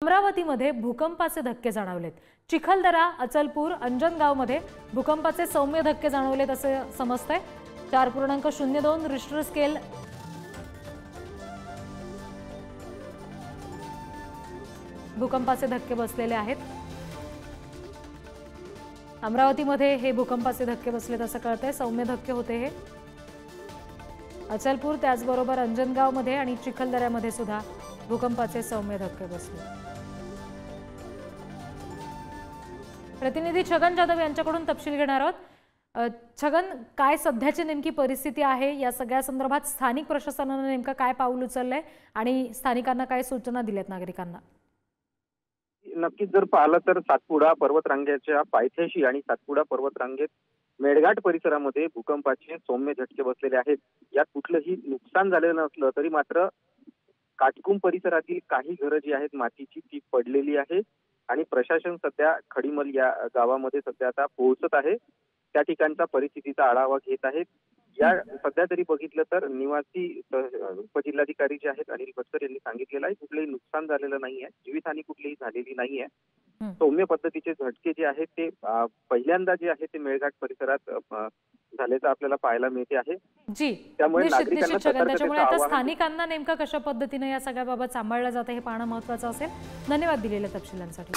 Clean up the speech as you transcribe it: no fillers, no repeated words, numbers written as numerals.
अमरावतीमध्ये भूकंपाचे धक्के जाणवलेत। चिखलदरा, अचलपूर, अंजनगावमध्ये भूकंपाचे सौम्य धक्के जाणवलेत असे समजतंय। 4.02 रिश्टर स्केल भूकंपाचे धक्के बसलेले आहेत। अमरावतीमध्ये हे भूकंपाचे धक्के बसलेत असं कळतंय। सौम्य धक्के होते हे। अचलपूर त्याचबरोबर अंजनगावमध्ये आणि चिखलदऱ्यामध्ये सुद्धा भूकंपाचे सौम्य धक्के बसले। प्रतिनिधी छगन जाधव यांच्याकडून तपशील घेणार आहोत। छगन, काय सध्याची नेमकी परिस्थिती आहे या सगळ्या संदर्भात? स्थानिक प्रशासनाने नेमका काय पाऊल उचललंय आणि स्थानिकांना काय सूचना दिल्यात नागरिकांना? नक्कीच जर पाहिलं तर सातपुडा पर्वतरांगेच्या पायथ्याशी आणि सातपुडा पर्वतरांगेत मेळघाट परिसरामध्ये भूकंपाचे सौम्य झटके बसलेले आहेत। यात कुठलंही नुकसान झालेलं नसलं तरी मात्र काटकुम परिसरातील काही घरं जी आहेत मातीची ती पडलेली आहे आणि प्रशासन सध्या खडीमल या गावामध्ये सध्या आता पोहोचत आहे। त्या ठिकाणचा परिस्थितीचा आढावा घेत आहेत। या सध्या तरी बघितलं तर निवासी उपजिल्हाधिकारी जे आहेत अनिल भटकर यांनी सांगितलेलं आहे कुठलंही नुकसान झालेलं नाहीये, जीवितहानी कुठलीही झालेली नाहीये। सौम्य पद्धतीचे झटके जे आहेत ते पहिल्यांदा जे आहे ते मेळघाट परिसरात झाल्याचं आपल्याला पाहायला मिळते आहे। जी, त्यामुळे नागरिकांना आता स्थानिकांना नेमका कशा पद्धतीने या सगळ्याबाबत सांभाळलं जातं हे पाहणं महत्त्वाचं असेल। धन्यवाद दिलेल्या तपशिलांसाठी।